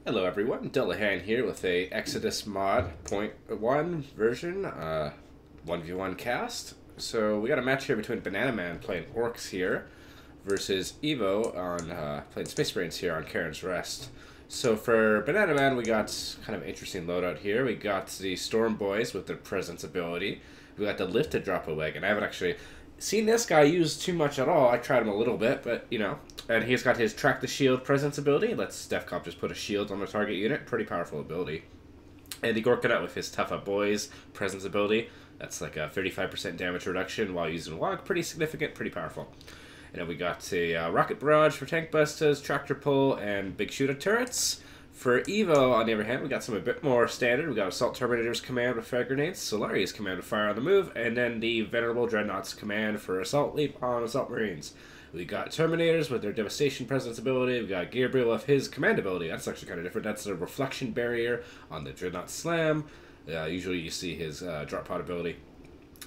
Hello everyone, Dillahan here with a Exodus mod .1 version, 1v1 cast. So we got a match here between Bananaman playing Orks here versus EvO on playing Space Marines here on Karen's Rest. So for Bananaman we got kind of interesting loadout here. We got the Storm Boys with their Presence ability. We got the Lifted Drop a Wagon. I haven't actually seen this guy used too much at all. I tried him a little bit, but you know. And he's got his Track the Shield Presence ability. Lets DefCop just put a shield on the target unit. Pretty powerful ability. And the Gorkanut with his Tough Up Boys Presence ability. That's like a 35% damage reduction while using Log. Pretty significant, pretty powerful. And then we got a Rocket Barrage for Tank Busters, Tractor Pull, and Big Shooter Turrets. For EvO, on the other hand, we got some a bit more standard. We got Assault Terminator's command with Frag Grenades, Solari's command with Fire on the Move, and then the Venerable Dreadnought's command for Assault Leap on Assault Marines. We got Terminators with their Devastation Presence ability. We got Gabriel with his command ability. That's actually kind of different. That's a Reflection Barrier on the Dreadnought Slam. Usually you see his Drop Pod ability.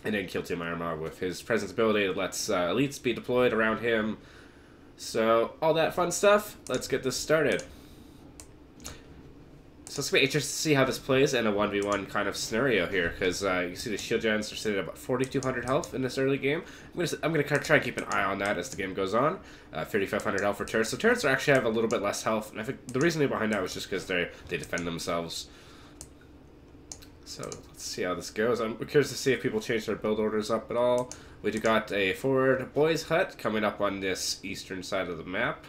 And then Kill Team Ironmog with his Presence ability that lets elites be deployed around him. So, all that fun stuff. Let's get this started. So it's going to be interesting to see how this plays in a 1v1 kind of scenario here, because you can see the shield gens are sitting at about 4,200 health in this early game. I'm going to try and keep an eye on that as the game goes on. 3,500 health for turrets. So turrets actually have a little bit less health, and I think the reasoning behind that was just because they defend themselves. So let's see how this goes. I'm curious to see if people change their build orders up at all. We do got a forward boys hut coming up on this eastern side of the map.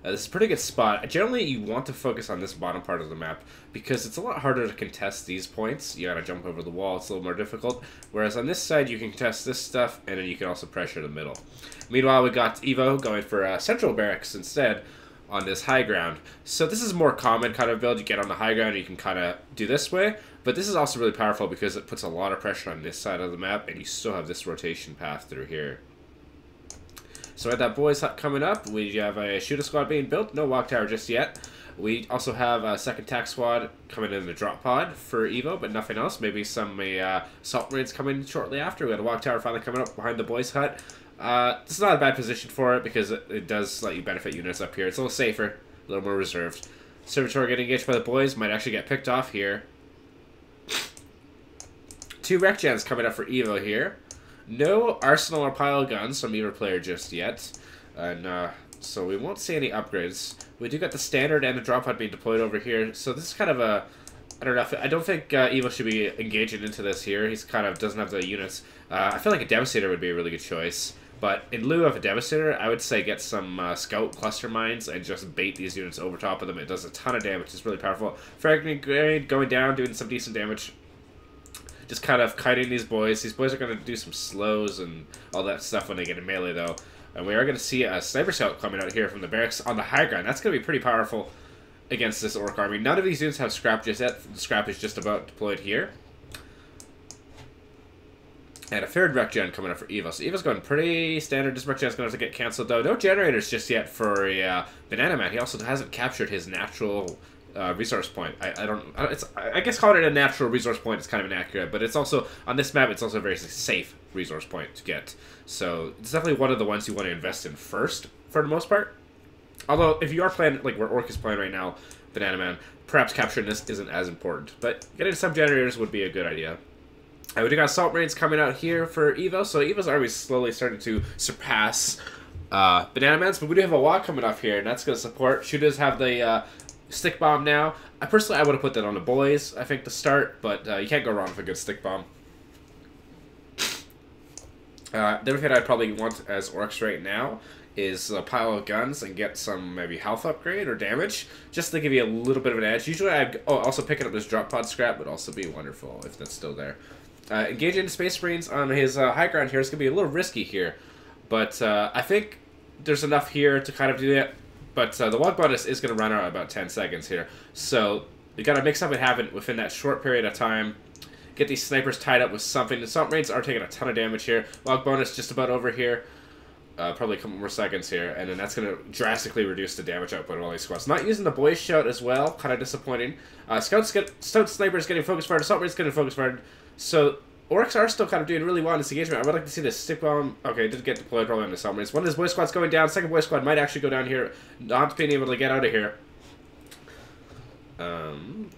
This is a pretty good spot. Generally, you want to focus on this bottom part of the map because it's a lot harder to contest these points. You gotta jump over the wall, it's a little more difficult. Whereas on this side, you can contest this stuff, and then you can also pressure the middle. Meanwhile, we got EvO going for Central Barracks instead on this high ground. So this is a more common kind of build. You get on the high ground, and you can kind of do this way. But this is also really powerful because it puts a lot of pressure on this side of the map, and you still have this rotation path through here. So at that boys hut coming up, we have a shooter squad being built. No walk tower just yet. We also have a second tac squad coming in the drop pod for EvO, but nothing else. Maybe some assault marines coming shortly after. We got a walk tower finally coming up behind the boys hut. This is not a bad position for it because it does let you benefit units up here. It's a little safer, a little more reserved. Servitor getting engaged by the boys might actually get picked off here. 2 rec gens coming up for EvO here. No arsenal or pile guns from either player just yet, and so we won't see any upgrades. We do got the standard and the drop pod being deployed over here, so this is kind of a, I don't know, I don't think EvO should be engaging into this here. He's kind of doesn't have the units. I feel like a Devastator would be a really good choice, but in lieu of a Devastator, I would say get some Scout Cluster Mines and just bait these units over top of them. It does a ton of damage, it's really powerful. Frag Grenade going down, doing some decent damage. Just kind of kiting these boys. These boys are going to do some slows and all that stuff when they get in melee, though. And we are going to see a Sniper Scout coming out here from the barracks on the high ground. That's going to be pretty powerful against this Ork army. None of these units have scrap just yet. The scrap is just about deployed here. And a third rec gen coming up for EvO. So EvO's going pretty standard. This rec gen is going to have to get cancelled, though. No generators just yet for a Bananaman. He also hasn't captured his natural resource point. I guess calling it a natural resource point is kind of inaccurate, but it's also on this map. It's also a very safe resource point to get. So it's definitely one of the ones you want to invest in first for the most part. Although if you are playing like where Ork is playing right now, Bananaman, perhaps capturing this isn't as important. But getting some generators would be a good idea. We do got Assault Marines coming out here for EvO. So EvO's already slowly starting to surpass Bananaman's, but we do have a walk coming up here, and that's going to support. Shooters have the stick bomb now. I would have put that on the boys, I think, to start, but you can't go wrong with a good stick bomb. The other thing I'd probably want as Orks right now is a pile of guns and get some maybe health upgrade or damage, just to give you a little bit of an edge. Usually also picking up this drop pod scrap would also be wonderful if that's still there. Engaging Space Marines on his high ground here is going to be a little risky here, but I think there's enough here to kind of do that. But the walk bonus is going to run out in about 10 seconds here. So you got to make something happen within that short period of time. Get these snipers tied up with something. The Assault Marines are taking a ton of damage here. Walk bonus just about over here. Probably a couple more seconds here. And then that's going to drastically reduce the damage output of all these squads. Not using the boys shout as well. Kind of disappointing. Scout snipers getting focus fired. Assault Marines getting focus fired. So Orks are still kind of doing really well in this engagement. I would like to see this stick bomb. Okay, it did get deployed probably on the Assault Marines. One of his boy squads going down. Second boy squad might actually go down here. Not being able to get out of here.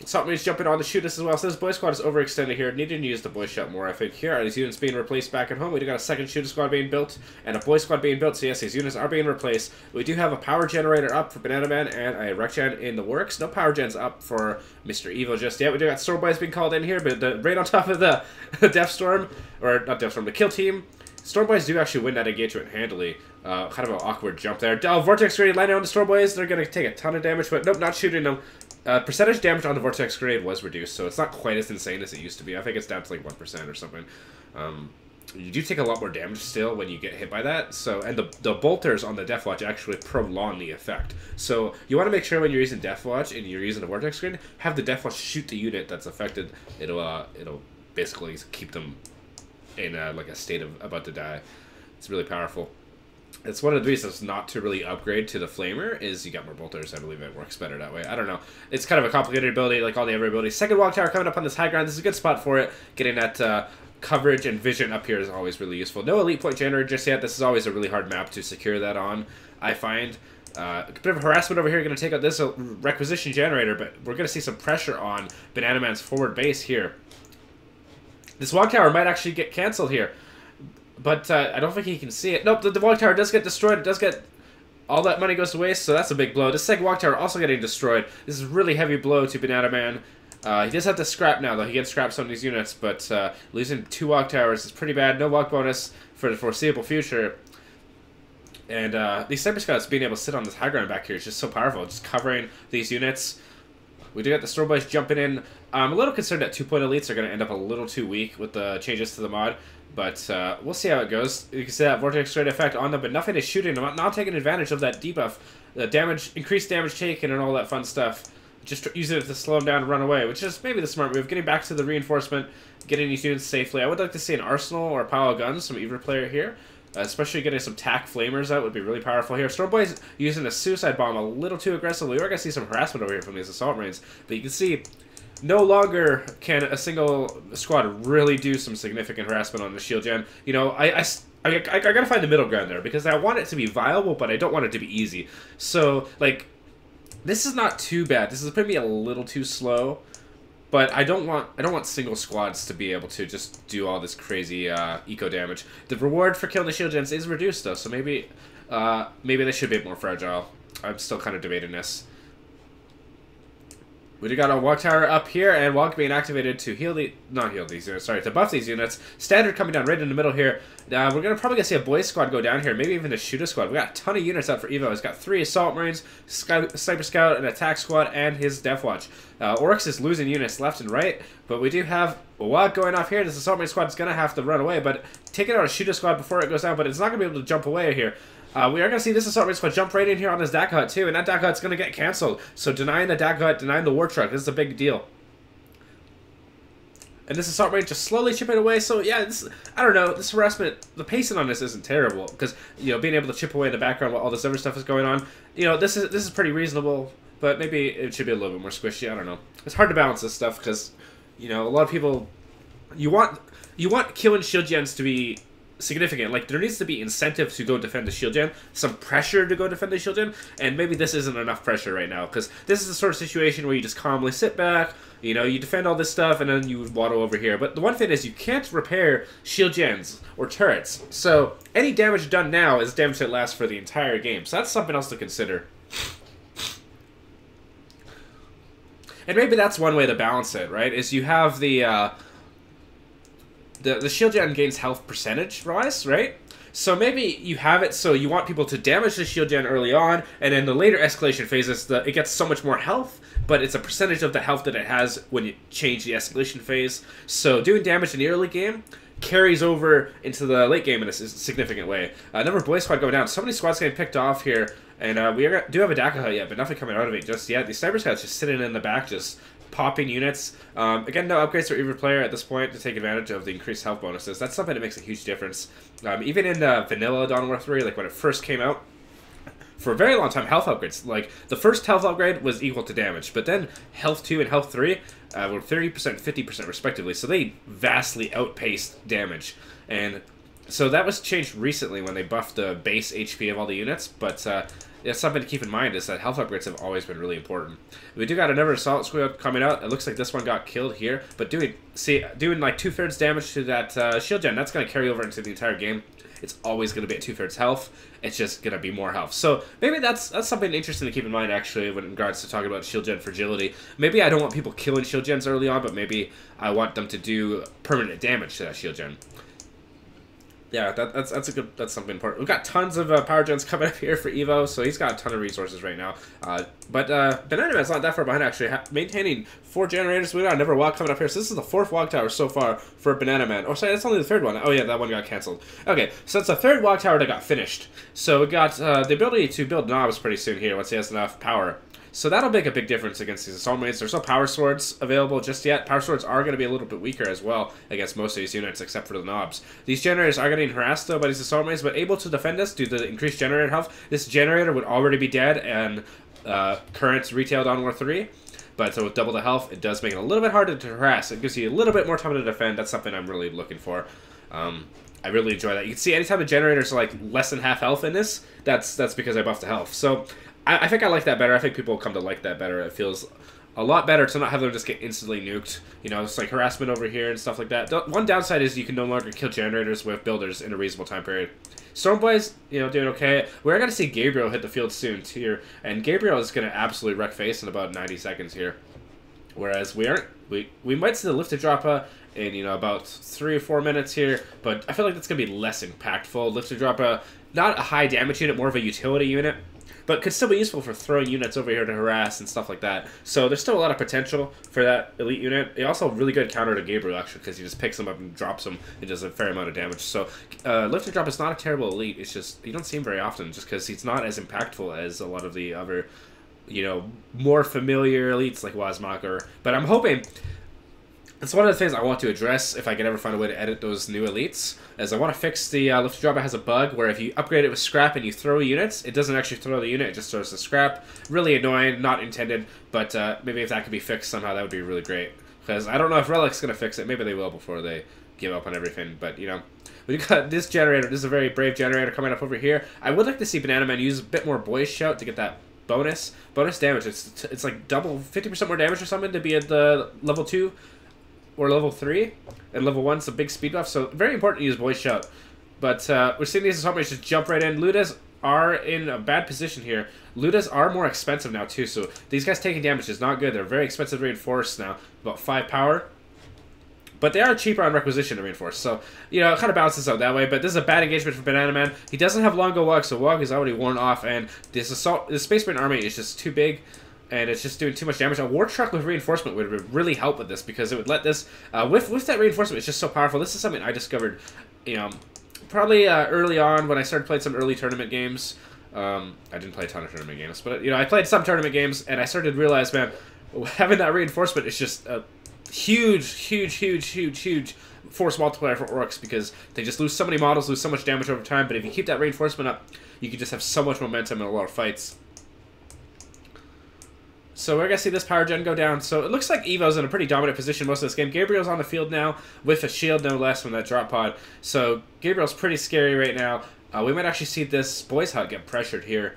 Assault Marines jumping on to shoot us as well. So this boy squad is overextended here. Needing to use the boy shot more, I think. Here are these units being replaced back at home. We do got a second shooter squad being built and a boy squad being built. So yes, these units are being replaced. We do have a power generator up for Bananaman and a rec gen in the works. No power gens up for Mr. EvO just yet. We do got Storm Boys being called in here, but right on top of the Death Storm, or not Death Storm, the kill team. Storm Boys do actually win that engagement handily. Kind of an awkward jump there. Vortex Grenade landing on the Storm Boys. They're going to take a ton of damage, but nope, not shooting them. Percentage damage on the Vortex Grenade was reduced, so it's not quite as insane as it used to be. I think it's down to like 1% or something. You do take a lot more damage still when you get hit by that. So, and the bolters on the Death Watch actually prolong the effect. So you want to make sure when you're using Death Watch and you're using the Vortex Grenade, have the Death Watch shoot the unit that's affected. It'll basically keep them in like a state of about to die. It's really powerful. It's one of the reasons not to really upgrade to the Flamer is you got more bolters. I believe it works better that way. I don't know. It's kind of a complicated ability like all the other abilities. Second Walk Tower coming up on this high ground. This is a good spot for it. Getting that coverage and vision up here is always really useful. No elite point generator just yet. This is always a really hard map to secure that on, I find. A bit of harassment over here. Going to take out this requisition generator, but we're going to see some pressure on Bananaman's forward base here. This Walk Tower might actually get cancelled here. But I don't think he can see it. Nope, the Walk Tower does get destroyed. It does get... All that money goes to waste, so that's a big blow. This second Walk Tower also getting destroyed. This is a really heavy blow to Bananaman. He does have to scrap now, though. He can scrap some of these units, but losing 2 Walk Towers is pretty bad. No walk bonus for the foreseeable future. And these Cyber Scouts being able to sit on this high ground back here is just so powerful. Just covering these units. We do got the Storm Boys jumping in. I'm a little concerned that 2-point elites are going to end up a little too weak with the changes to the mod. But we'll see how it goes. You can see that Vortex Grenade effect on them, but nothing is shooting them. Not taking advantage of that debuff. The damage, increased damage taken and all that fun stuff. Just using it to slow them down and run away, which is maybe the smart move. Getting back to the reinforcement, getting these units safely. I would like to see an arsenal or a pile of guns from EvO player here. Especially getting some TAC flamers out would be really powerful here. Storm Boys using a suicide bomb a little too aggressively. We're going to see some harassment over here from these assault marines. But you can see... No longer can a single squad really do some significant harassment on the shield gen. You know, I gotta find the middle ground there because I want it to be viable, but I don't want it to be easy. So, like, this is not too bad. This is maybe a little too slow, but I don't want single squads to be able to just do all this crazy eco damage. The reward for killing the shield gens is reduced though, so maybe they should be a bit more fragile. I'm still kind of debating this. We do got a Walk Tower up here, and Walk being activated to to buff these units. Standard coming down right in the middle here. We're probably gonna see a boy squad go down here, maybe even a shooter squad. We got a ton of units out for EvO. He's got 3 assault marines, sniper scout, an attack squad, and his Death Watch. Orks is losing units left and right, but we do have a lot going off here. This assault marine squad is gonna have to run away, but taking out a shooter squad before it goes down, but it's not gonna be able to jump away here. We are going to see this assault marine squad jump right in here on this DAC hut too, and that DAC hut's going to get cancelled. So denying the DAC hut, denying the war truck, this is a big deal. And this assault marine just slowly chipping away. So yeah, I don't know, this harassment, the pacing on this isn't terrible because you know being able to chip away in the background while all this other stuff is going on, you know this is pretty reasonable. But maybe it should be a little bit more squishy. I don't know. It's hard to balance this stuff because you know a lot of people, you want killing shield gens to be significant. Like there needs to be incentive to go defend the shield gen, some pressure to go defend the shield gen, and maybe this isn't enough pressure right now because this is the sort of situation where you just calmly sit back, you know, you defend all this stuff and then you waddle over here. But the one thing is you can't repair shield gens or turrets, so any damage done now is damage that lasts for the entire game, so that's something else to consider. And maybe that's one way to balance it, right, is you have the shield gen gains health percentage rise, right? So maybe you have it so you want people to damage the shield gen early on, and in the later escalation phases, it gets so much more health, but it's a percentage of the health that it has when you change the escalation phase. So doing damage in the early game carries over into the late game in a significant way. Number of boy squad going down. So many squads getting picked off here, and we do have a DACA hut yet, but nothing coming out of it just yet. These sniper scouts just sitting in the back, just popping units. Again, no upgrades for EvO player at this point to take advantage of the increased health bonuses. That's something that makes a huge difference. Even in vanilla Dawn of War 3, like when it first came out, for a very long time, health upgrades, like the first health upgrade was equal to damage, but then health 2 and health 3 were 30%, 50% respectively, so they vastly outpaced damage. And so that was changed recently when they buffed the base HP of all the units, but yeah, something to keep in mind is that health upgrades have always been really important. We do got another assault squad coming out. It looks like this one got killed here, but doing like 2/3 damage to that shield gen, that's going to carry over into the entire game. It's always going to be at 2/3 health. It's just going to be more health. So maybe that's something interesting to keep in mind, actually, when in regards to talking about shield gen fragility. Maybe I don't want people killing shield gens early on, but maybe I want them to do permanent damage to that shield gen. Yeah, that's something important. We've got tons of power gens coming up here for Evo, so he's got a ton of resources right now. But Bananaman's not that far behind, actually, maintaining 4 generators. We got another walk coming up here, so this is the 4th walk tower so far for Bananaman. Oh, sorry, that's only the 3rd one. Oh yeah, that one got canceled. Okay, so it's the 3rd walk tower that got finished. So we got the ability to build knobs pretty soon here once he has enough power. So that'll make a big difference against these assault mates. There's no power swords available just yet. Power swords are going to be a little bit weaker as well against most of these units, except for the knobs. These generators are getting harassed, though, by these assault mates, but able to defend us due to the increased generator health. This generator would already be dead, and current retailed on War 3. But so with double the health, it does make it a little bit harder to harass. It gives you a little bit more time to defend. That's something I'm really looking for. I really enjoy that. You can see anytime the generators are like less than half health in this, that's because I buffed the health. So I think I like that better. I think people will come to like that better. It feels a lot better to not have them just get instantly nuked. You know, it's like harassment over here and stuff like that. One downside is you can no longer kill generators with builders in a reasonable time period. Stormboy's, you know, doing okay. We're going to see Gabriel hit the field soon, too. And Gabriel is going to absolutely wreck face in about 90 seconds here. Whereas we aren't. We might see the lifted droppa in, you know, about 3 or 4 minutes here. But I feel like that's going to be less impactful. Lifted droppa, not a high damage unit, more of a utility unit. But could still be useful for throwing units over here to harass and stuff like that. So there's still a lot of potential for that elite unit. It also a really good counter to Gabriel, actually, because he just picks them up and drops them. It does a fair amount of damage. So lift and drop is not a terrible elite. It's just, you don't see him very often, just because he's not as impactful as a lot of the other, you know, more familiar elites like Wazmaker. But I'm hoping... It's one of the things I want to address if I can ever find a way to edit those new elites, as I want to fix the lift drop. It has a bug where if you upgrade it with scrap and you throw units, it doesn't actually throw the unit, it just throws the scrap. Really annoying, not intended, but maybe if that could be fixed somehow, that would be really great. Because I don't know if Relic's going to fix it. Maybe they will before they give up on everything, but you know. We got this generator. This is a very brave generator coming up over here. I would like to see Bananaman use a bit more Boys Shout to get that bonus damage. It's like double, 50% more damage or something to be at the level 2. Or level 3, and level 1's a big speed buff, so very important to use Voice Shout. But we're seeing these assault mates just jump right in. Ludas are in a bad position here. Ludas are more expensive now too, so these guys taking damage is not good. They're very expensive to reinforce now, about 5 power. But they are cheaper on requisition to reinforce, so, you know, it kind of balances out that way. But this is a bad engagement for Bananaman. He doesn't have Longo Wog, so Wog is already worn off, and this Space Marine army is just too big. And it's just doing too much damage. A war truck with reinforcement would really help with this, because it would let this with that reinforcement. It's just so powerful. This is something I discovered, you know, probably early on when I started playing some early tournament games. I didn't play a ton of tournament games, but you know, I played some tournament games, and I started to realize, man, having that reinforcement is just a huge force multiplier for Orks, because they just lose so many models, lose so much damage over time. But if you keep that reinforcement up, you can just have so much momentum in a lot of fights. So we're going to see this power gen go down. So it looks like EvO's in a pretty dominant position most of this game. Gabriel's on the field now with a shield, no less, from that drop pod. So Gabriel's pretty scary right now. We might actually see this Boys Hut get pressured here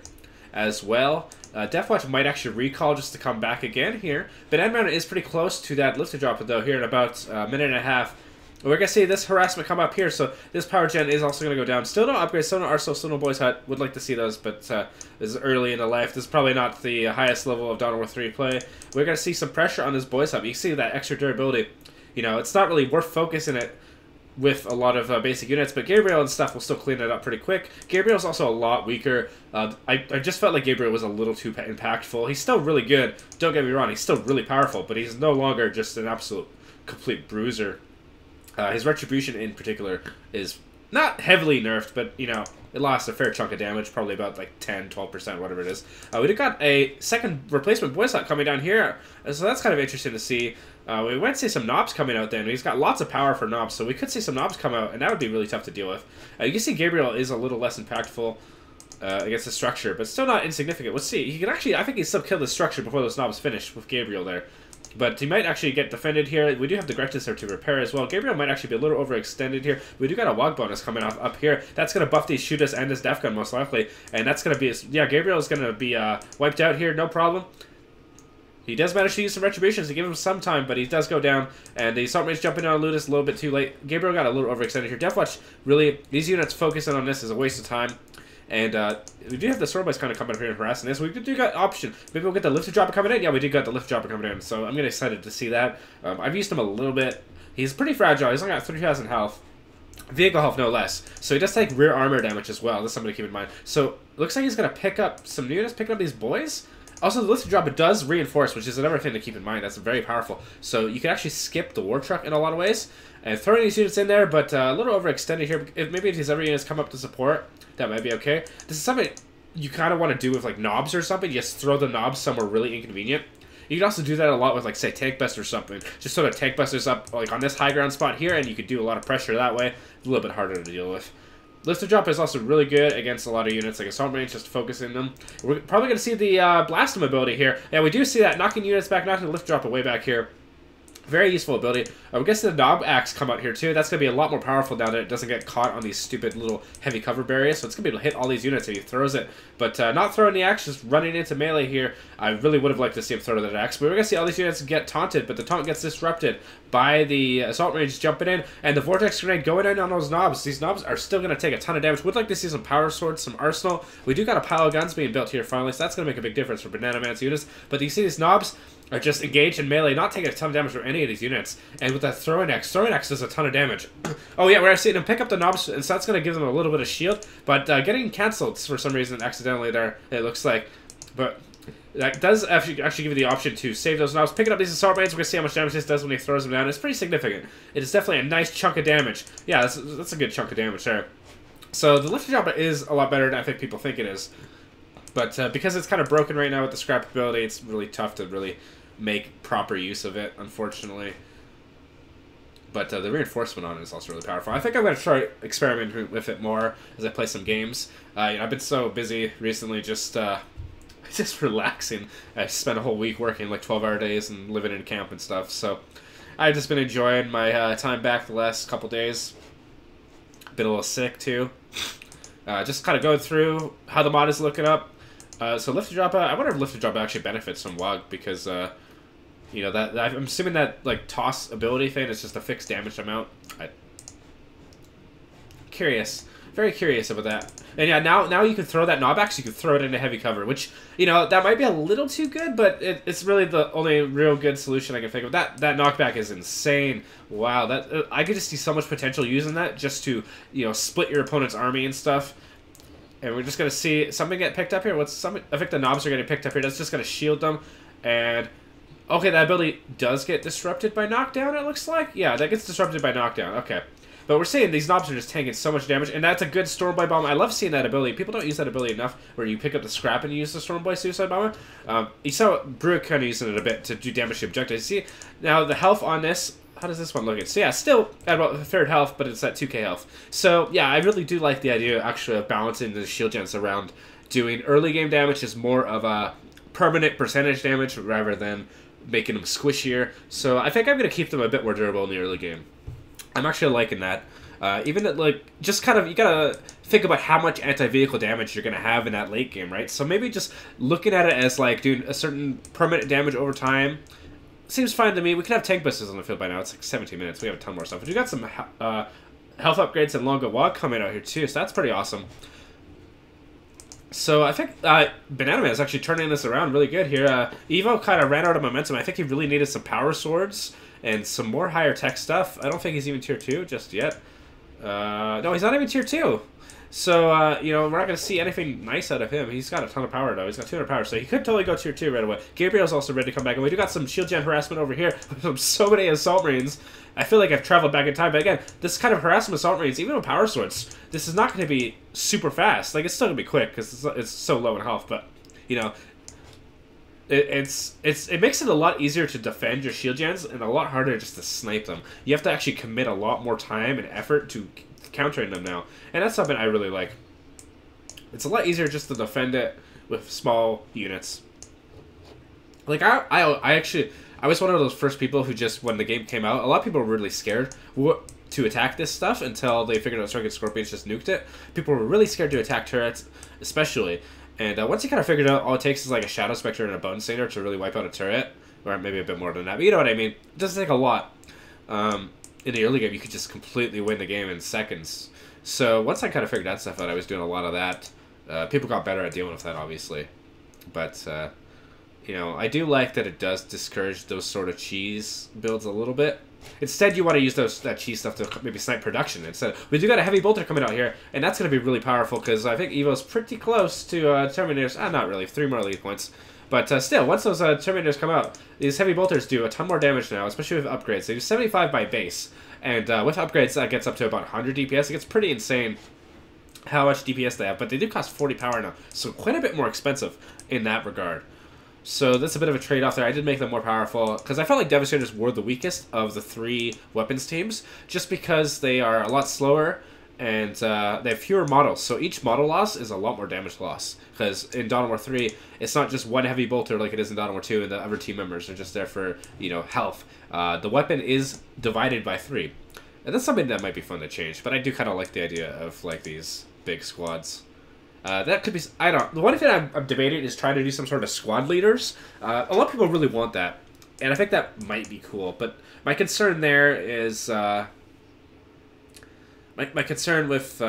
as well. Deathwatch might actually recall just to come back again here. Bananaman is pretty close to that lifted drop pod, though, here in about a minute and a half. We're going to see this harassment come up here, so this power gen is also going to go down. Still no upgrades, still no Arsenal, still no Boys Hut. Would like to see those, but this is early in the life. This is probably not the highest level of Dawn War 3 play. We're going to see some pressure on this Boys Hut. You see that extra durability. You know, it's not really worth focusing it with a lot of basic units, but Gabriel and stuff will still clean it up pretty quick. Gabriel's also a lot weaker. I just felt like Gabriel was a little too impactful. He's still really good, don't get me wrong. He's still really powerful, but he's no longer just an absolute complete bruiser. His Retribution, in particular, is not heavily nerfed, but, you know, it lost a fair chunk of damage, probably about, like, 10, 12%, whatever it is. We got a second replacement Boys Hut coming down here, so that's kind of interesting to see. We might see some knobs coming out then. He's got lots of power for knobs, so we could see some knobs come out, and that would be really tough to deal with. You can see Gabriel is a little less impactful against the structure, but still not insignificant. Let's see. He can actually, I think he still kill the structure before those knobs finish with Gabriel there. But he might actually get defended here. We do have the Gretches there to repair as well. Gabriel might actually be a little overextended here. We do got a Wog bonus coming off up here. That's going to buff these Shooters and his Def Gun most likely. And that's going to be... Yeah, Gabriel is going to be wiped out here. No problem. He does manage to use some Retributions to give him some time, but he does go down. And the Assault Marines jumping on Ludus a little bit too late. Gabriel got a little overextended here. Deathwatch, really, these units focusing on this is a waste of time. And we do have the Sword Boys kind of coming up here and harassing this. We do got option. Maybe we'll get the Lifter Dropper coming in. Yeah, we did got the Lifter Dropper coming in. So I'm getting excited to see that. I've used him a little bit. He's pretty fragile. He's only got 3,000 health. Vehicle health, no less. So he does take rear armor damage as well. That's something to keep in mind. So looks like he's going to pick up some units, picking up these boys. Also, the Lifter Dropper does reinforce, which is another thing to keep in mind. That's very powerful. So you can actually skip the War Truck in a lot of ways. And throwing these units in there, but a little overextended here. Maybe if these other units come up to support, that might be okay. This is something you kind of want to do with like knobs or something. You just throw the knobs somewhere really inconvenient. You can also do that a lot with like, say, Tank Bust or something. Just sort of Tank Busters up like on this high ground spot here, and you could do a lot of pressure that way. It's a little bit harder to deal with. Lifter Drop is also really good against a lot of units, like Assault Marines, just focusing them. We're probably going to see the Blast Them ability here. Yeah, we do see that, knocking units back, knocking the Lifter Drop away back here. Very useful ability. We're going to see the Knob Axe come out here too. That's going to be a lot more powerful now that it doesn't get caught on these stupid little heavy cover barriers. So it's going to be able to hit all these units if he throws it. But not throwing the axe, just running into melee here. I really would have liked to see him throw that axe. But we're going to see all these units get taunted, but the taunt gets disrupted by the Assault Marines jumping in. And the Vortex Grenade going in on those knobs. These knobs are still going to take a ton of damage. Would like to see some Power Swords, some Arsenal. We do got a pile of guns being built here finally, so that's going to make a big difference for Bananaman's units. But you see these knobs are just engaged in melee, not taking a ton of damage from any of these units. And with that throwing axe does a ton of damage. Oh yeah, we're seeing him pick up the knobs, and so that's going to give them a little bit of shield. But getting cancelled for some reason accidentally there, it looks like. But that does actually give you the option to save those knobs. Picking up these Assault Marines, we're going to see how much damage this does when he throws them down. It's pretty significant. It is definitely a nice chunk of damage. Yeah, that's a good chunk of damage there. So the Lifter Dropper is a lot better than I think people think it is. But because it's kind of broken right now with the scrap ability, it's really tough to really make proper use of it, unfortunately. But the reinforcement on it is also really powerful. I think I'm going to try experimenting with it more as I play some games. You know, I've been so busy recently just relaxing. I spent a whole week working like 12-hour days and living in camp and stuff. So I've just been enjoying my time back the last couple days. Been a little sick too. Just kind of going through how the mod is looking up. So Lifter Drop, I wonder if Lifter Drop actually benefits from WOG because, you know, that I'm assuming that like toss ability thing is just a fixed damage amount. Curious, very curious about that. And yeah, now you can throw that knob axe. You can throw it into heavy cover, which, you know, that might be a little too good, but it's really the only real good solution I can think of. That knockback is insane. Wow, that I could just see so much potential using that just to, you know, split your opponent's army and stuff. And we're just going to see something get picked up here. I think the knobs are getting picked up here. That's just going to shield them. And, okay, that ability does get disrupted by knockdown, it looks like. Yeah, that gets disrupted by knockdown. Okay. But we're seeing these knobs are just taking so much damage. And that's a good Stormboy Bomb. I love seeing that ability. People don't use that ability enough where you pick up the scrap and you use the Stormboy Suicide Bomber. You saw Bruick kind of using it a bit to do damage to objectives. See, now the health on this... How does this one look? So yeah, still at about the third health, but it's at 2k health. So yeah, I really do like the idea actually of balancing the shield gens around doing early game damage is more of a permanent percentage damage rather than making them squishier. So I think I'm going to keep them a bit more durable in the early game. I'm actually liking that. Even at, like, just kind of, you gotta think about how much anti-vehicle damage you're gonna have in that late game, right? So maybe just looking at it as like doing a certain permanent damage over time seems fine to me. We could have tank busters on the field by now. It's like 17 minutes. We have a ton more stuff. But we got some health upgrades and longer walk coming out here too, so that's pretty awesome. So I think Bananaman is actually turning this around really good here. EvO kind of ran out of momentum. I think he really needed some power swords and some more higher tech stuff. I don't think he's even tier 2 just yet. No, he's not even tier 2. So, you know, we're not going to see anything nice out of him. He's got a ton of power, though. He's got 200 power, so he could totally go tier 2 right away. Gabriel's also ready to come back, and we do got some shield gen harassment over here from so many Assault Marines. I feel like I've traveled back in time, but again, this kind of harassment Assault Marines, even with power swords, this is not going to be super fast. Like, it's still going to be quick, because it's so low in health, but, you know, it makes it a lot easier to defend your shield gens, and a lot harder just to snipe them. You have to actually commit a lot more time and effort to countering them now, and that's something I really like. It's a lot easier just to defend it with small units. Like I I was one of those first people who just, when the game came out, a lot of people were really scared to attack this stuff until they figured out Circuit Scorpions just nuked it. People were really scared to attack turrets, especially. And once you kind of figured out all it takes is like a Shadow Spectre and a Bone Saner to really wipe out a turret, or maybe a bit more than that, but you know what I mean. It doesn't take a lot. In the early game, you could just completely win the game in seconds. So once I kind of figured that stuff out, I was doing a lot of that. People got better at dealing with that, obviously. But, you know, I do like that it does discourage those sort of cheese builds a little bit. Instead, you want to use that cheese stuff to maybe snipe production. Instead, we do got a heavy bolter coming out here, and that's going to be really powerful because I think EvO's pretty close to Terminators. Not really, 3 more lead points. But still, once those Terminators come out, these heavy bolters do a ton more damage now, especially with upgrades. They do 75 by base, and with upgrades, that gets up to about 100 DPS. It gets pretty insane how much DPS they have, but they do cost 40 power now, so quite a bit more expensive in that regard. So that's a bit of a trade-off there. I did make them more powerful, because I felt like Devastators were the weakest of the 3 weapons teams, just because they are a lot slower, and they have fewer models, so each model loss is a lot more damage loss. Because in Dawn of War 3, it's not just one heavy bolter like it is in Dawn of War 2, and the other team members are just there for, you know, health. The weapon is divided by 3. And that's something that might be fun to change, but I do kind of like the idea of, like, these big squads. That could be... I don't... The one thing I'm debating is trying to do some sort of squad leaders. A lot of people really want that, and I think that might be cool, but my concern there is... My concern with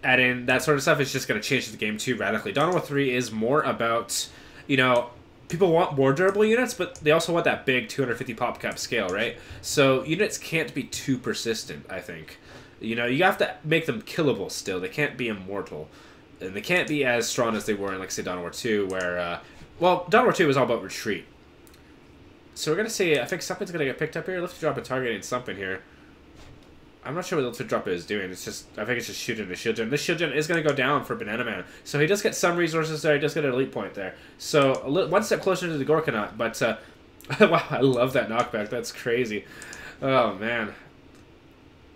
adding that sort of stuff is just going to change the game too radically. Dawn of War 3 is more about, you know, people want more durable units, but they also want that big 250 pop cap scale, right? So units can't be too persistent, I think. You know, you have to make them killable still. They can't be immortal. And they can't be as strong as they were in, like, say, Dawn of War 2, where, well, Dawn of War 2 was all about retreat. So we're going to see, I think something's going to get picked up here. Let's drop a targeting something here. I'm not sure what the drop is doing. It's just, I think it's just shooting the shield gen. This shield gen is going to go down for Bananaman. So he does get some resources there. He does get an elite point there. So one step closer to the Gorkanaut. But, wow, I love that knockback. That's crazy. Oh, man.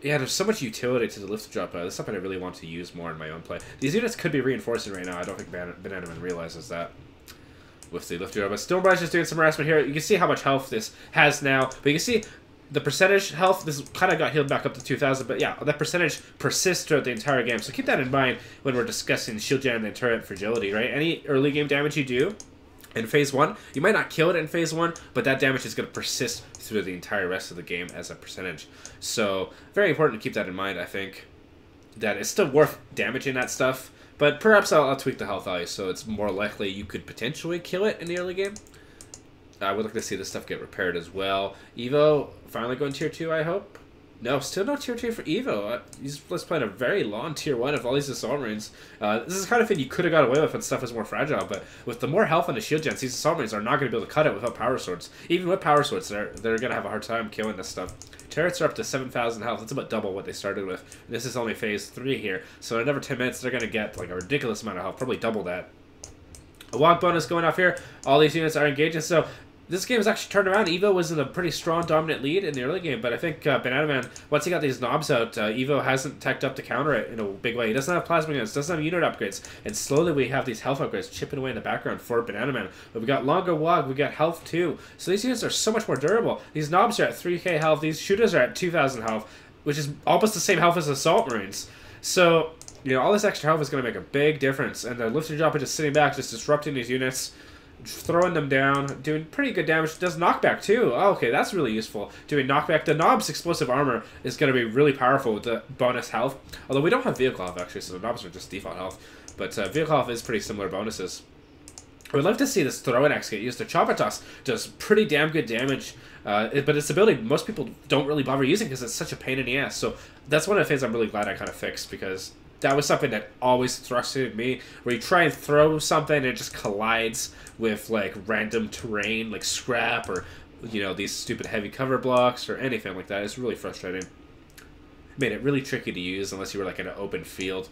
Yeah, there's so much utility to the lift drop. That's something I really want to use more in my own play. These units could be reinforcing right now. I don't think Bananaman realizes that with the lift drop. But Stonebarge is doing some harassment here. You can see how much health this has now. But you can see... the percentage health, this kind of got healed back up to 2,000, but yeah, that percentage persists throughout the entire game. So keep that in mind when we're discussing shield gen and turret fragility, right? Any early game damage you do in Phase 1, you might not kill it in Phase 1, but that damage is going to persist through the entire rest of the game as a percentage. So very important to keep that in mind, I think. That it's still worth damaging that stuff, but perhaps I'll tweak the health value so it's more likely you could potentially kill it in the early game. I would like to see this stuff get repaired as well. EvO finally going tier 2, I hope. No, still no tier 2 for EvO. He's just playing a very long tier 1 of all these Assault Marines. This is the kind of thing you could have got away with when stuff was more fragile, but with the more health on the shield gens, these Assault Marines are not going to be able to cut it without power swords. Even with power swords, they're going to have a hard time killing this stuff. Turrets are up to 7,000 health. That's about double what they started with. This is only Phase 3 here, so in another 10 minutes, they're going to get like a ridiculous amount of health, probably double that. A walk bonus going off here. All these units are engaging, so... this game has actually turned around. EvO was in a pretty strong, dominant lead in the early game, but I think Bananaman, once he got these knobs out, EvO hasn't teched up to counter it in a big way. He doesn't have plasma guns, doesn't have unit upgrades, and slowly we have these health upgrades chipping away in the background for Bananaman. But we got longer wog, we got health too. So these units are so much more durable. These knobs are at 3k health, these shooters are at 2,000 health, which is almost the same health as Assault Marines. So, you know, all this extra health is going to make a big difference, and the lifter drop is just sitting back, just disrupting these units, throwing them down, doing pretty good damage. Does knockback too. Oh, okay, that's really useful. Doing knockback. The knob's explosive armor is going to be really powerful with the bonus health. Although we don't have vehicle health actually, so the knobs are just default health. But vehicle health is pretty similar bonuses. I would love to see this throwing axe get used. The Chapatas does pretty damn good damage, but its ability most people don't really bother using because it's such a pain in the ass. So that's one of the things I'm really glad I kind of fixed, because that was something that always frustrated me, where you try and throw something and it just collides with like random terrain, like scrap or, you know, these stupid heavy cover blocks or anything like that. It's really frustrating. It made it really tricky to use unless you were like in an open field.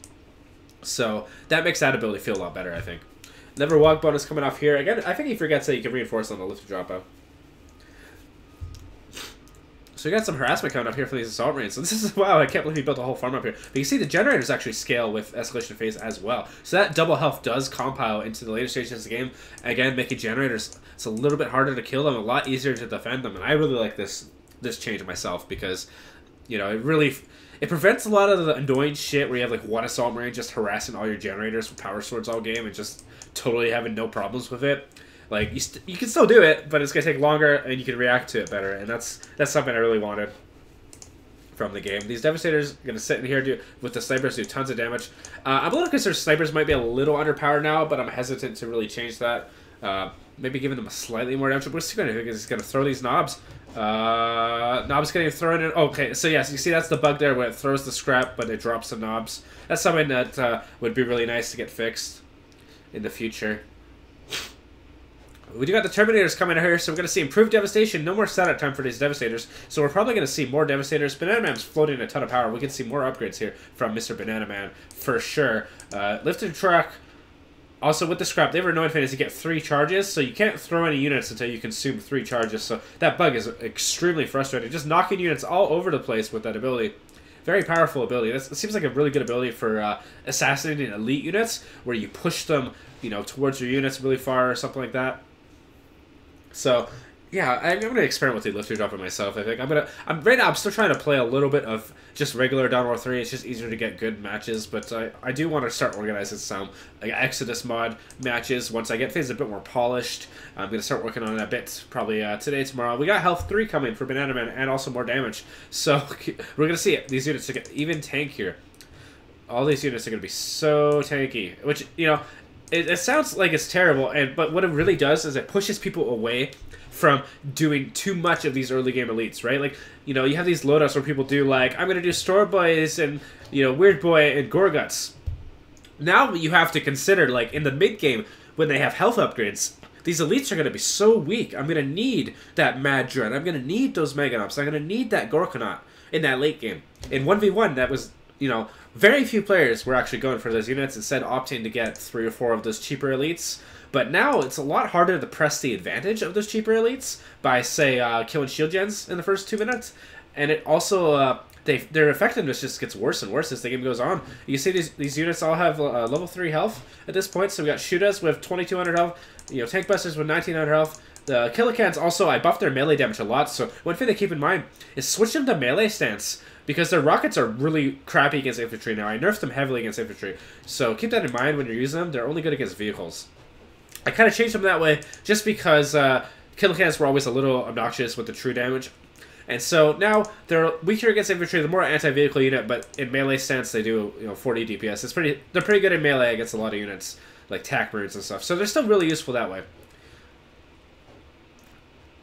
So that makes that ability feel a lot better, I think. Never walk bonus coming off here. Again, I think he forgets that you can reinforce on the lift dropout. So So we got some harassment coming up here for these assault marines. So this is, wow, I can't believe he built a whole farm up here. But you see the generators actually scale with escalation phase as well. So that double health does compile into the later stages of the game. Again, making generators, it's a little bit harder to kill them, a lot easier to defend them. And I really like this change myself because, you know, it prevents a lot of the annoying shit where you have like one assault marine just harassing all your generators with power swords all game and just totally having no problems with it. Like, you can still do it, but it's going to take longer, and you can react to it better, and that's something I really wanted from the game. These Devastators are going to sit in here with the snipers, do tons of damage. I'm a little concerned snipers might be a little underpowered now, but I'm hesitant to really change that. Maybe giving them a slightly more damage. What's he going to do? He's going to throw these knobs. Knobs getting thrown in. Okay, so yes, you see that's the bug there where it throws the scrap, but it drops the knobs. That's something that would be really nice to get fixed in the future. We do got the Terminators coming here, so we're going to see improved Devastation. No more setup time for these Devastators, so we're probably going to see more Devastators. Bananaman's floating a ton of power. We can see more upgrades here from Mr. Bananaman, for sure. Lifted truck, also with the scrap, they have annoying thing is you get 3 charges, so you can't throw any units until you consume 3 charges, so that bug is extremely frustrating. Just knocking units all over the place with that ability. Very powerful ability. It seems like a really good ability for assassinating elite units, where you push them, you know, towards your units really far or something like that. So, yeah, I'm going to experiment with the lifter dropper myself, I think. Right now, I'm still trying to play a little bit of just regular Dawn War 3. It's just easier to get good matches, but I do want to start organizing some like Exodus mod matches once I get things a bit more polished. I'm going to start working on it a bit, probably today, tomorrow. We got Health 3 coming for Bananaman and also more damage. So, we're going to see it. These units are get even tankier. All these units are going to be so tanky, which, you know, it sounds like it's terrible, but what it really does is it pushes people away from doing too much of these early game elites, right? Like, you know, you have these loadouts where people do like, I'm going to do Store Boys and, you know, Weird Boy and Gore Guts. Now you have to consider, like, in the mid game, when they have health upgrades, these elites are going to be so weak. I'm going to need that Mad Dread. I'm going to need those Meganops. I'm going to need that Gorkanaut in that late game. In 1v1, that was, you know, very few players were actually going for those units, instead opting to get 3 or 4 of those cheaper elites. But now it's a lot harder to press the advantage of those cheaper elites by, say, killing shield gens in the first 2 minutes. And it also, their effectiveness just gets worse and worse as the game goes on. You see these units all have level 3 health at this point. So we got Shootas with 2200 health, you know, Tank Busters with 1900 health. The Killicans also, I buffed their melee damage a lot. So one thing to keep in mind is switch them to melee stance, because their rockets are really crappy against infantry now. I nerfed them heavily against infantry. So keep that in mind when you're using them. They're only good against vehicles. I kind of changed them that way just because Killicans were always a little obnoxious with the true damage. And so now they're weaker against infantry, the more anti-vehicle unit, but in melee stance they do, you know, 40 DPS. They're pretty good in melee against a lot of units, like TAC Marines and stuff. So they're still really useful that way.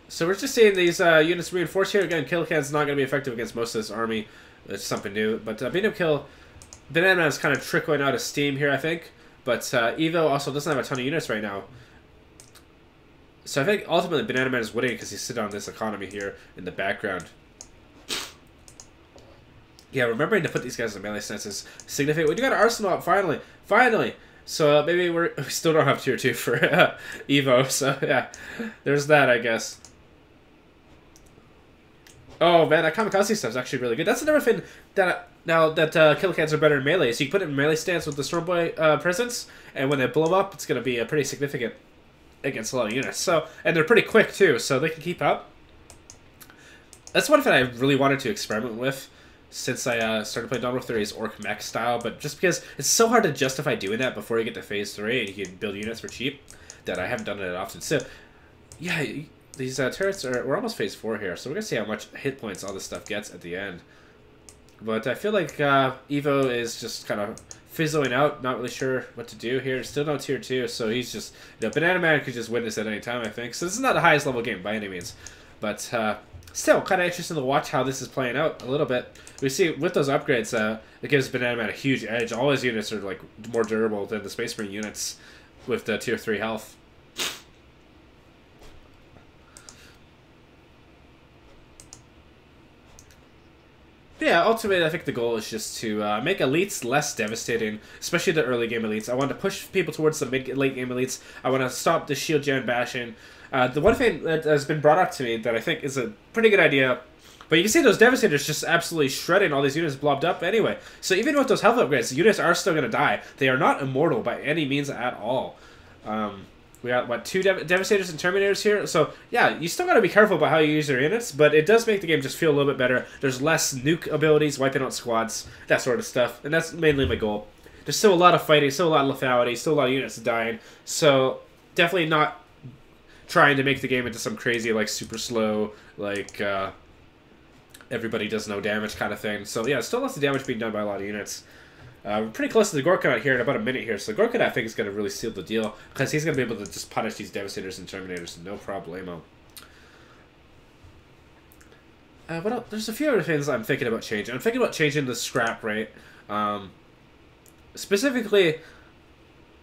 So we're just seeing these units reinforced here. Again, Killican's not going to be effective against most of this army. It's something new. But Bananaman is kind of trickling out of steam here, I think. But EvO also doesn't have a ton of units right now. So I think ultimately Bananaman is winning because he's sitting on this economy here in the background. Yeah, remembering to put these guys in melee stance is significant. We do got an arsenal up, finally. Finally! So maybe we still don't have tier 2 for EvO. So yeah, there's that, I guess. Oh man, that kamikaze stuff is actually really good. That's another thing that now that Killicans are better in melee, so you can put it in melee stance with the Stormboy presence, and when they blow up, it's going to be pretty significant against a lot of units. So, and they're pretty quick too, so they can keep up. That's one thing I really wanted to experiment with since I started playing Dawn War 3 is Orc mech style, but just because it's so hard to justify doing that before you get to phase 3 and you can build units for cheap, that I haven't done it often. So, yeah. These turrets we're almost phase 4 here, so we're going to see how much hit points all this stuff gets at the end. But I feel like EvO is just kind of fizzling out, not really sure what to do here. Still no tier 2, so he's just, you know, Bananaman could just win this at any time, I think. So this is not the highest level game by any means. But still, kind of interesting to watch how this is playing out a little bit. We see with those upgrades, it gives Bananaman a huge edge. All his units are like more durable than the Space Marine units with the tier 3 health. Yeah, ultimately, I think the goal is just to make elites less devastating, especially the early game elites. I want to push people towards the late game elites. I want to stop the shield gen bashing. The one thing that has been brought up to me that I think is a pretty good idea, But you can see those Devastators just absolutely shredding all these units blobbed up anyway. So even with those health upgrades, the units are still going to die. They are not immortal by any means at all. We got, what, 2 Devastators and Terminators here? So, yeah, you still got to be careful about how you use your units, but it does make the game just feel a little bit better. There's less nuke abilities, wiping out squads, that sort of stuff, and that's mainly my goal. There's still a lot of fighting, still a lot of lethality, still a lot of units dying, so definitely not trying to make the game into some crazy, like, super slow, like, everybody does no damage kind of thing. So, yeah, still lots of damage being done by a lot of units. We're pretty close to the Gorkanaut here in about a minute here, so Gorkanaut I think is going to really seal the deal, because he's going to be able to just punish these Devastators and Terminators, no problemo. What else? There's a few other things I'm thinking about changing. I'm thinking about changing the scrap rate. Specifically,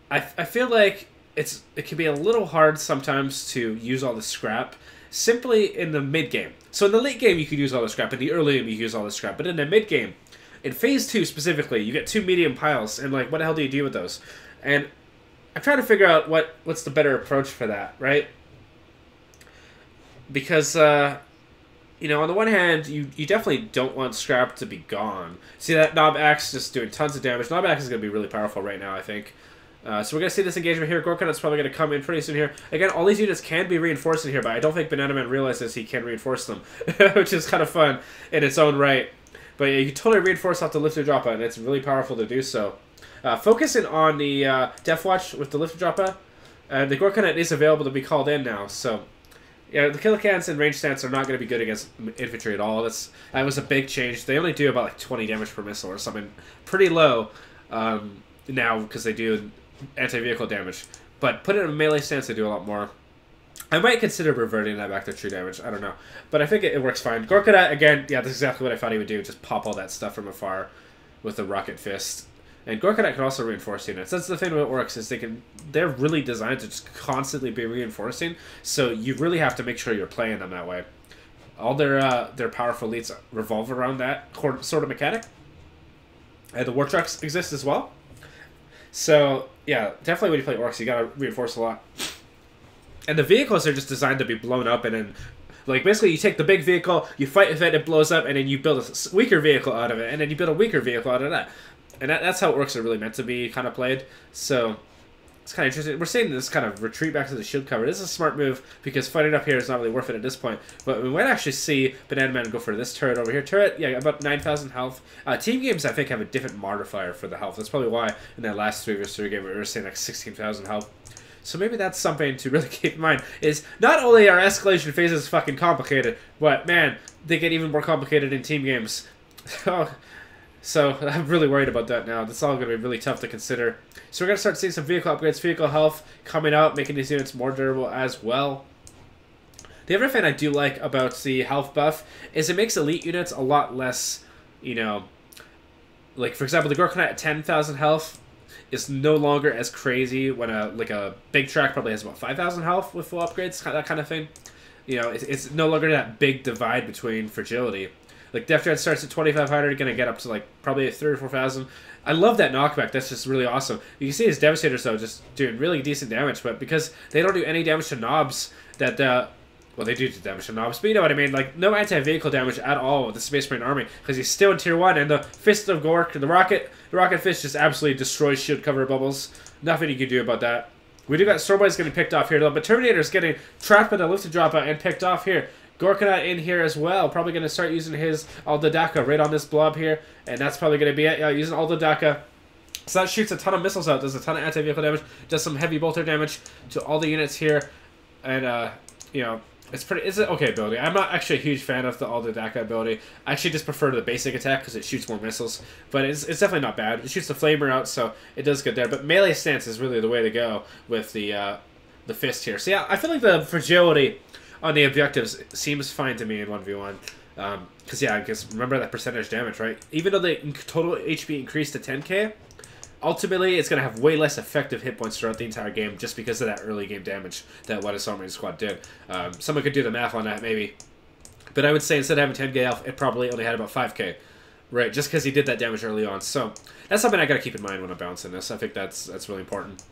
I feel like it can be a little hard sometimes to use all the scrap simply in the mid-game. So in the late game you could use all the scrap, in the early game you could use all the scrap, but in the mid-game, in Phase 2 specifically, you get 2 medium piles, and like, what the hell do you do with those? And I'm trying to figure out what's the better approach for that, right? Because, you know, on the one hand, you definitely don't want scrap to be gone. See that Knob Axe just doing tons of damage. Knob Axe is going to be really powerful right now, I think. So we're going to see this engagement here. Gorkanaut's probably going to come in pretty soon here. Again, all these units can be reinforced in here, but I don't think Bananaman realizes he can reinforce them, which is kind of fun in its own right. But yeah, you can totally reinforce off the lifter dropper, and it's really powerful to do so. Focusing on the Death Watch with the lifter dropper, the Gorkanaut is available to be called in now. So yeah, the Killicans and range stance are not going to be good against infantry at all. That was a big change. They only do about like 20 damage per missile or something pretty low now because they do anti-vehicle damage. But put it in a melee stance, they do a lot more. I might consider reverting that back to true damage. I don't know. But I think it works fine. Gorkanaut, again, yeah, that's exactly what I thought he would do. Just pop all that stuff from afar with the Rocket Fist. And Gorkanaut can also reinforce units. That's the thing about Orks, is they're really designed to just constantly be reinforcing. So you really have to make sure you're playing them that way. All their powerful elites revolve around that sort of mechanic. And the War Trucks exist as well. So, yeah, definitely when you play Orks, you gotta reinforce a lot. And the vehicles are just designed to be blown up, and then, like, basically you take the big vehicle, you fight with it, it blows up, and then you build a weaker vehicle out of it, and then you build a weaker vehicle out of that. And that's how Orks are really meant to be kind of played. So, it's kind of interesting. We're seeing this kind of retreat back to the shield cover. This is a smart move, because fighting up here is not really worth it at this point. But we might actually see Bananaman go for this turret over here. Turret, yeah, about 9,000 health. Team games, I think, have a different modifier for the health. That's probably why in that last 3v3 game we were seeing like 16,000 health. So maybe that's something to really keep in mind, is not only are escalation phases fucking complicated, but, man, they get even more complicated in team games. So I'm really worried about that now. That's all going to be really tough to consider. So we're going to start seeing some vehicle upgrades, vehicle health coming out, making these units more durable as well. The other thing I do like about the health buff is it makes elite units a lot less, you know, like, for example, the Gorkanaut at 10,000 health is no longer as crazy when a big track probably has about 5,000 health with full upgrades, that kind of thing. You know, it's no longer that big divide between fragility. Like, Death Dread starts at 2,500, gonna get up to like probably 3,000 or 4,000. I love that knockback. That's just really awesome. You can see his Devastators though just doing really decent damage, but because they don't do any damage to knobs, well, they do damage to knobs, but you know what I mean. Like, no anti-vehicle damage at all with the Space Marine army, because he's still in Tier 1, and the Fist of Gork, the Rocket Fist just absolutely destroys shield cover bubbles. Nothing you can do about that. We do got Stormboys getting picked off here, though, but Terminator's getting trapped by the lifted dropper and picked off here. Gorkanaut in here as well, probably going to start using his Aldadaka right on this blob here, and that's probably going to be it. Yeah, using Aldadaka. So that shoots a ton of missiles out, does a ton of anti-vehicle damage, does some heavy bolter damage to all the units here, and, you know, it's an okay ability. I'm not actually a huge fan of the Aldadaka ability. I actually just prefer the basic attack because it shoots more missiles. But it's definitely not bad. It shoots the flamer out, so it does good there. But melee stance is really the way to go with the fist here. So yeah, I feel like the fragility on the objectives seems fine to me in 1v1. Because yeah, I guess remember that percentage damage, right? Even though the total HP increased to 10k, ultimately, it's going to have way less effective hit points throughout the entire game just because of that early game damage that what a Storming Squad did. Someone could do the math on that, maybe. But I would say instead of having 10k health, it probably only had about 5k. Right, just because he did that damage early on. So, that's something I got to keep in mind when I'm balancing this. I think that's really important.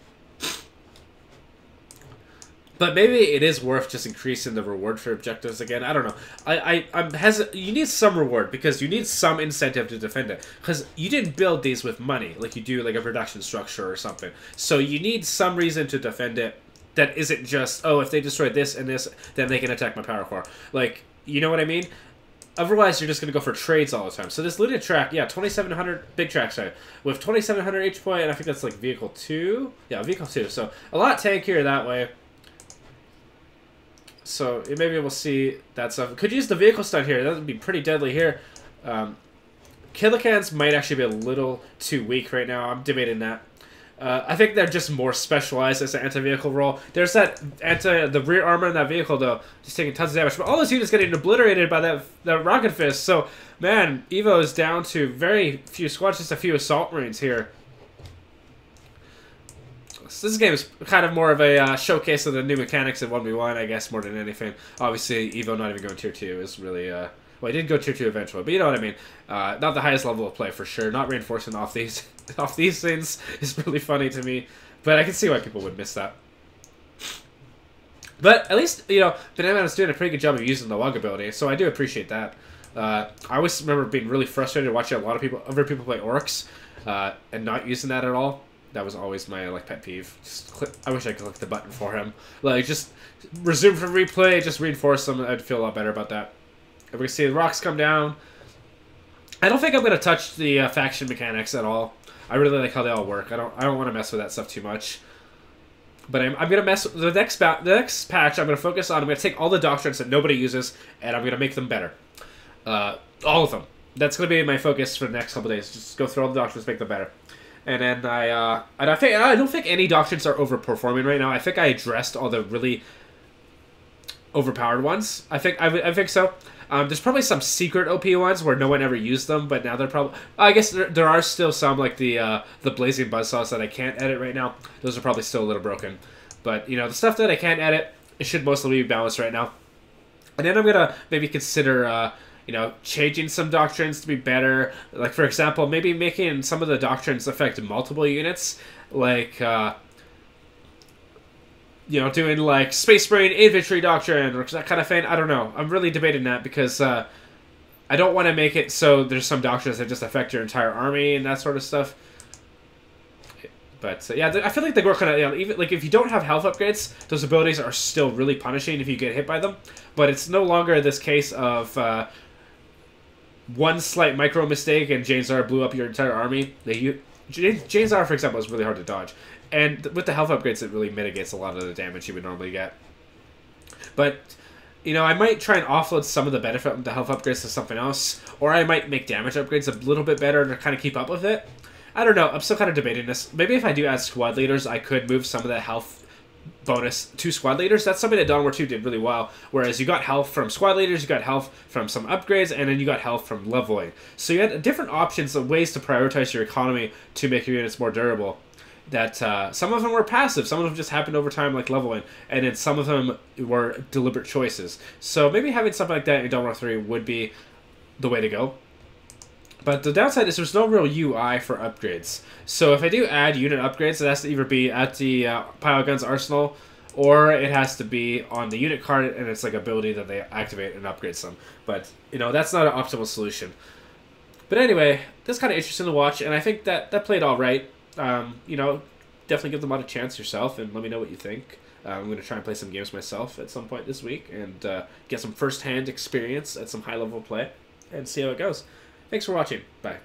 But maybe it is worth just increasing the reward for objectives again. I don't know. I'm hesitant. You need some reward because you need some incentive to defend it. Because you didn't build these with money like you do like a production structure or something. So you need some reason to defend it that isn't just, oh, if they destroy this and this, then they can attack my power core. Like, you know what I mean? Otherwise, you're just going to go for trades all the time. So this looted track, yeah, 2,700 big track side with 2,700 H point, and I think that's like vehicle 2. Yeah, vehicle 2. So a lot tankier that way. So maybe we'll see that stuff. Could use the vehicle stun here. That would be pretty deadly here. Killicans might actually be a little too weak right now. I'm debating that. I think they're just more specialized as an anti-vehicle role. There's that the rear armor in that vehicle though, just taking tons of damage. But all those units getting obliterated by that rocket fist. So man, EvO is down to very few squads, just a few assault marines here. So this game is kind of more of a showcase of the new mechanics in 1v1, I guess, more than anything. Obviously, EvO not even going tier 2 is really... well, he did go tier 2 eventually, but you know what I mean. Not the highest level of play, for sure. Not reinforcing off these things is really funny to me. But I can see why people would miss that. But at least, you know, Bananaman is doing a pretty good job of using the log ability, so I do appreciate that. I always remember being really frustrated watching a lot of other people play Orks and not using that at all. That was always my like pet peeve. I wish I could click the button for him. Like, just resume from replay, just reinforce them. I'd feel a lot better about that. If we see the rocks come down, I don't think I'm gonna touch the faction mechanics at all. I really like how they all work. I don't want to mess with that stuff too much. But I'm gonna mess with the next patch. I'm gonna focus on. I'm gonna take all the doctrines that nobody uses, and I'm gonna make them better. All of them. That's gonna be my focus for the next couple days. Just go through all the doctrines, make them better. And then I don't think any doctrines are overperforming right now. I think I addressed all the really overpowered ones. I think so. There's probably some secret OP ones where no one ever used them, but now they're probably... I guess there are still some, like the Blazing Buzzsaws that I can't edit right now. Those are probably still a little broken. But, you know, the stuff that I can't edit, it should mostly be balanced right now. And then I'm going to maybe consider... you know, changing some doctrines to be better. Like, for example, maybe making some of the doctrines affect multiple units. Like, you know, doing, like, Space Marine Infantry Doctrine or that kind of thing. I don't know. I'm really debating that because I don't want to make it so there's some doctrines that just affect your entire army and that sort of stuff. But, yeah, I feel like they work kind of, you know, even, like, if you don't have health upgrades, those abilities are still really punishing if you get hit by them. But it's no longer this case of... one slight micro mistake and Janezar blew up your entire army. Janezar, for example, is really hard to dodge. And with the health upgrades, it really mitigates a lot of the damage you would normally get. But, you know, I might try and offload some of the benefit of the health upgrades to something else. Or I might make damage upgrades a little bit better to kind of keep up with it. I don't know. I'm still kind of debating this. Maybe if I do add squad leaders, I could move some of the health bonus to squad leaders. That's something that Dawn War 2 did really well. Whereas you got health from squad leaders, you got health from some upgrades, and then you got health from leveling. So you had different options of ways to prioritize your economy to make your units more durable. That some of them were passive, some of them just happened over time like leveling, and then some of them were deliberate choices. So maybe having something like that in Dawn War 3 would be the way to go. But the downside is there's no real UI for upgrades. So if I do add unit upgrades, it has to either be at the Pile Guns Arsenal, or it has to be on the unit card, and it's like ability that they activate and upgrade some. But, you know, that's not an optimal solution. But anyway, that's kind of interesting to watch, and I think that played all right. You know, definitely give them a chance yourself, and let me know what you think. I'm going to try and play some games myself at some point this week, and get some first-hand experience at some high-level play, and see how it goes. Thanks for watching. Bye.